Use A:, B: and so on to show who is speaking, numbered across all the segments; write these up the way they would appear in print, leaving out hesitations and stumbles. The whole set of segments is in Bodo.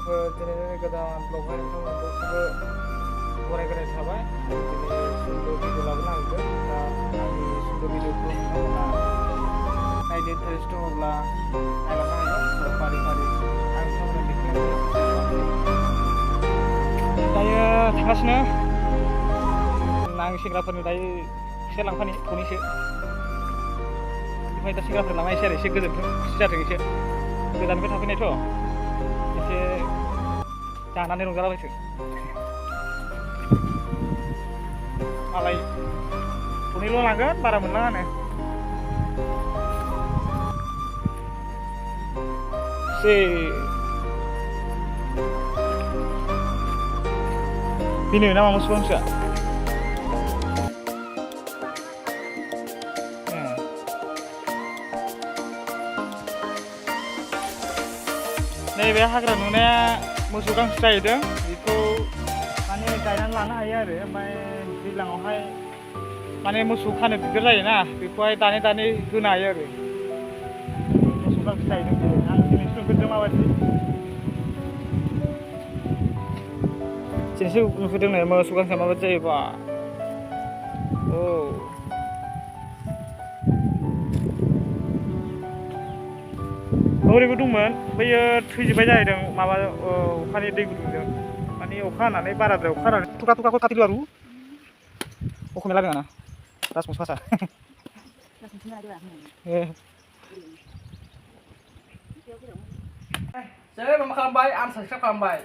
A: लोगोफोर दिनै गोदान ब्लगआव नोंथांमोनखौबो बरायग्रोनाय थाबाय दिनै सुंद' भिडिअ लाबोनो नागिरदों दा आंनि सुंद' भिडिअखौ नोंथांमोना नायनो इन्टारेस्ट दङब्ला नायलांनो हागोन फारि फारि आं नोंथांमोननो देखायलांनो दायो थांगासिनो आं सेंग्राफोरनो दायो एसे लांफानि फनैसो ओमफ्राय दा सेंग्राफोर लांनायसै आरो एसे गोजोनथों खुसि जाथों एसे गोजाननिफ्राय थाफैनायथ' एसे जानानै रंजालाबायथों मालाय फनैल' लांगोन बारा मोनलाङानो बेनो नामा मोसौ गांसोआ नैबे हाग्रा नुनाया मोसौ गांसो जाहैदों बेखौ माने गायनानै लानो हायो आरो ओमफ्राय दैज्लाङावहाय माने मोसौ खानो दिगदार जायोना बेखौहाय दानै दानै होनो हायो आरो मोसौ गांसो जाहैदों आं दिनैसो नुफेरदों माबायदि दिनैसो नुफेरदों नै मोसौ गांसोआ माबायदि जायोबा औ ओरैबो दंमोन बैयो थैजोब्बाय जाहैदों माबा अखानि दै गुदुंजों माने अखा हानानै बाराद्राय अखा हानानै थुका थुकाखौ काटिलु आरो अखमेला दोङा ना राजबंशी भाषा
B: Saya memang kalambai, saya kalambai.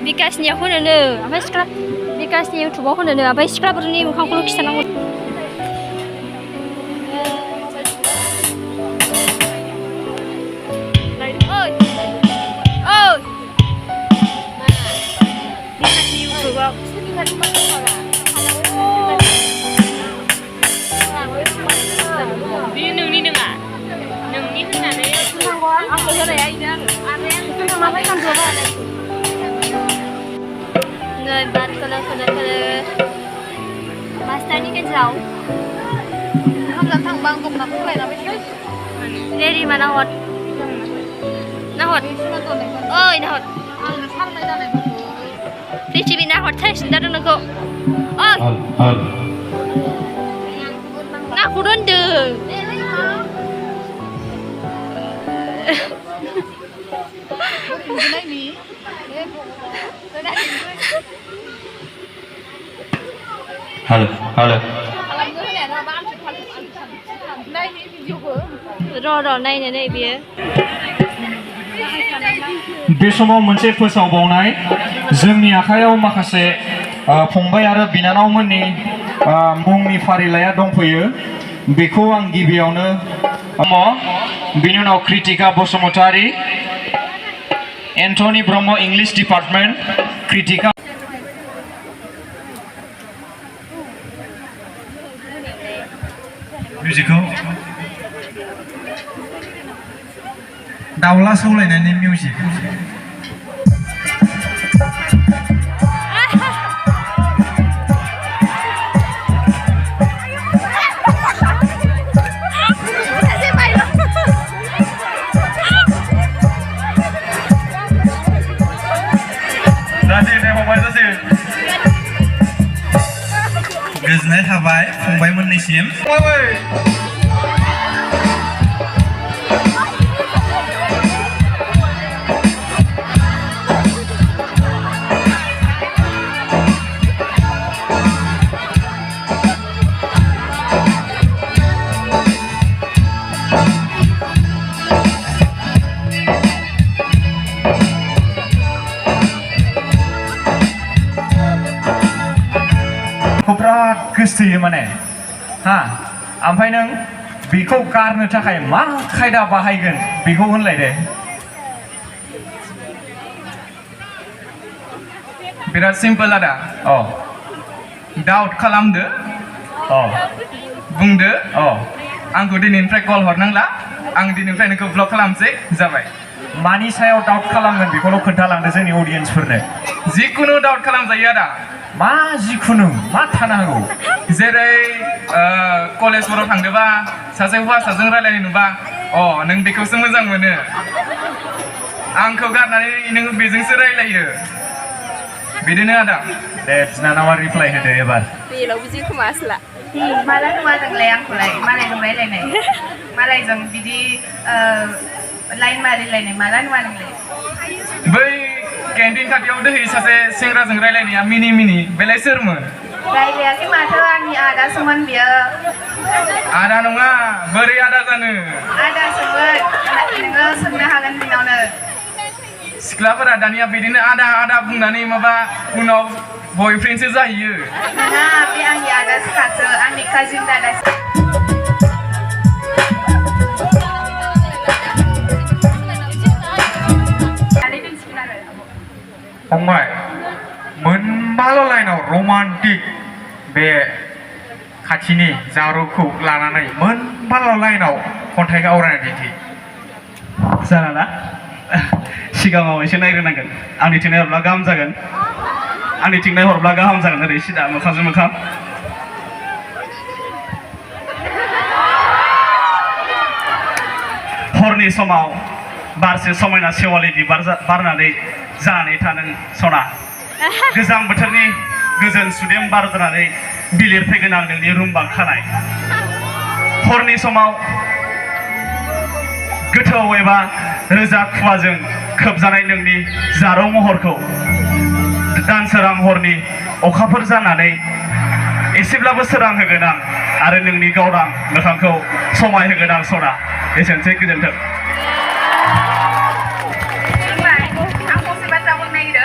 C: बिकासनियाव होनोनो ओमफ्राय सिख्ला बिकासनि इउटुबाव होनोनो ओमफ्राय सिख्लाफोरनि मोखांखौल' खिथानांगौ बिकासनि इउटुबाव बेयो नोंनि नङा नोंनि होननानै आंखौ होनाया इनो आरो नै बार खोलो खोलो खोलो मास्टारनि गेजेराव ओंखाम जानो थांबा आं दख'ना फुलायना रेडि मा नाहर नाहर ओइ नाहर आंनो सारनाय जानाय पृथिबि नाहर थाइसिन जादों नोंखौ ओइ नाखौ दोनदों
D: Halo, halo.
C: र' नायनो नै बियो
D: बे समाव मोनसे फोसावबावनाय जोंनि आखायाव माखासे फंबाय आरो बिनानावमोननि मुंनि फारिलाइया दंफैयो बेखौ आं गिबियावनो बिनि उनाव कृतिका बसुमतारी एन्टनि ब्रह्म इंलिश डिपार्टमेन्ट कृतिका
E: मिउजिकखौ दाउला सौलायनायनि मिउजिक गोजोननाय थाबाय फंबायमोननिसिम
D: बिराद गोसोयो माने हा ओमफ्राय नों बेखौ गारनो थाखाय मा खायदा बाहायगोन बेखौ होनलाय दे
B: बिराद सिम्पोल आदा
D: अ
B: डाउट खालामदो
D: अ
B: बुंदो
D: अ
B: आंखौ दिनैनिफ्राय कल हरनांला आं दिनैनिफ्राय नोंखौ ब्लक खालामसै जाबाय
D: मानि सायाव डाउट खालामगोन बेखौल' खोन्थालांदो जोंनि अडियेन्सफोरनो
B: जिखुनु डाउट खालामजायो आदा
D: मा जिखुनु मा थानो हागौ
B: जेरै कलेजफोराव थांदोबा सासे हौवासाजों रायलायनाय नुबा अ नों बेखौसो मोजां मोनो आंखौ गारनानै नों बेजोंसो रायलायो बिदिनो आदा
D: दे बिनानावा रिप्लाइ होदो एबार
C: बेलाव बिदि खोमासोला
F: माला नुवा जोंलाय आंखौलाय मालायजों रायलायनाय मालायजों बिदि लाइन मारिलायनाय माला नुवा नोंलाय
B: बै केन्टिन खाथियाव दोहै सासे सेंग्राजों रायलायनाया मिनि मिनि बेलाय सोरमोन
F: रायलायाखै माथो आंनि आदासोमोन बियो
B: आदा नङा बोरै आदा जानो
F: आदासोमोन नोङो सोंनो हागोन बिनावनो
B: सिख्लाफोरा दानिया बिदिनो आदा आदा बुंनानै माबा उनाव बयफ्रेन्डसो जाहैयो
F: नङा बे आंनि आदासोखासो आंनि काजिन दादासो
E: फंबाय मोनबाल' लाइनाव रमान्टिक बे खाथिनि जारुखौ लानानै मोनबाल' लाइनाव खन्थाइखौ आवरायना दिन्थि
G: जाना ना सिगाङाव एसे नायग्रोनांगोन आंनिथिं नायहरब्ला गाहाम जागोन आंनिथिं नायहरब्ला गाहाम जागोन ओरै सिदा मोखांजों मोखां हरनि समाव बारसे समायना सेवालि बिबार बारनानै जानानै थादों सना गोजां बोथोरनि गोजोन सुदेम बार जानानै बिलिरफैगोन आं नोंनि रुम्बा खानाय हरनि समाव गोथौ एबा रोजा खुवाजों खोबजानाय नोंनि जारौ महरखौ दानसोरां हरनि अखाफोर जानानै एसेब्लाबो सोरां होगोन आं आरो नोंनि गावदां मोखांखौ समाय होगोन आं सना एसेनोसै गोजोन्थों
F: आं फंसे बाथ्रा बुंनो नागिरो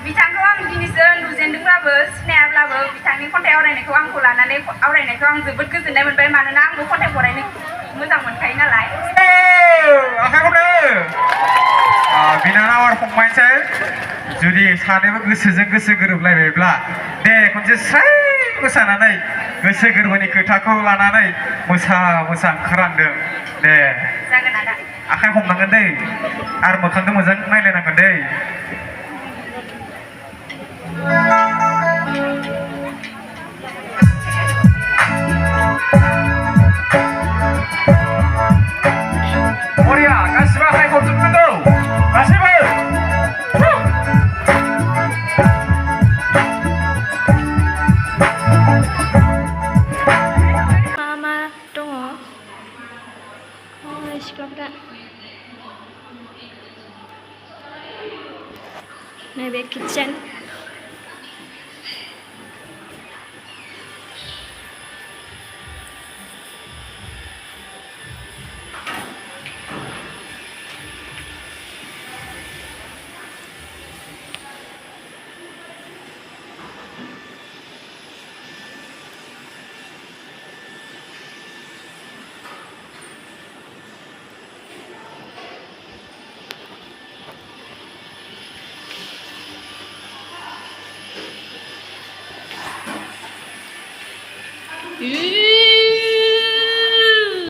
F: बिथांखौ आं दिनैसो नुजेनदोंब्लाबो सिनायाब्लाबो बिथांनि खन्थाइ आवरायनायखौ आंखौ लानानै आवरायनायखौ आं जोबोद गोजोननाय मोनबाय मानोना आंबो खन्थाइ फरायनो मोजां मोनखायो नालाय
E: आखाइखौनो बिनानाव आरो फंबायसै जुदि सानैबो गोसोजों गोसो गोरोबलायबायब्ला दे खनसे स्राय मोसानानै गोसो गोरबोनि खोथाखौ लानानै मोसा मोसा ओंखारलांदों दे
F: जागोन आदा
E: आखाइ हमनांगोन दै आरो मोखांखौ मोजां नायलायनांगोन दै बरिया गासिबो आखाइ खबजोबनांगौ गासिबो
C: मा मा दङ सिख्लाफ्रा नैबे किटचेन 이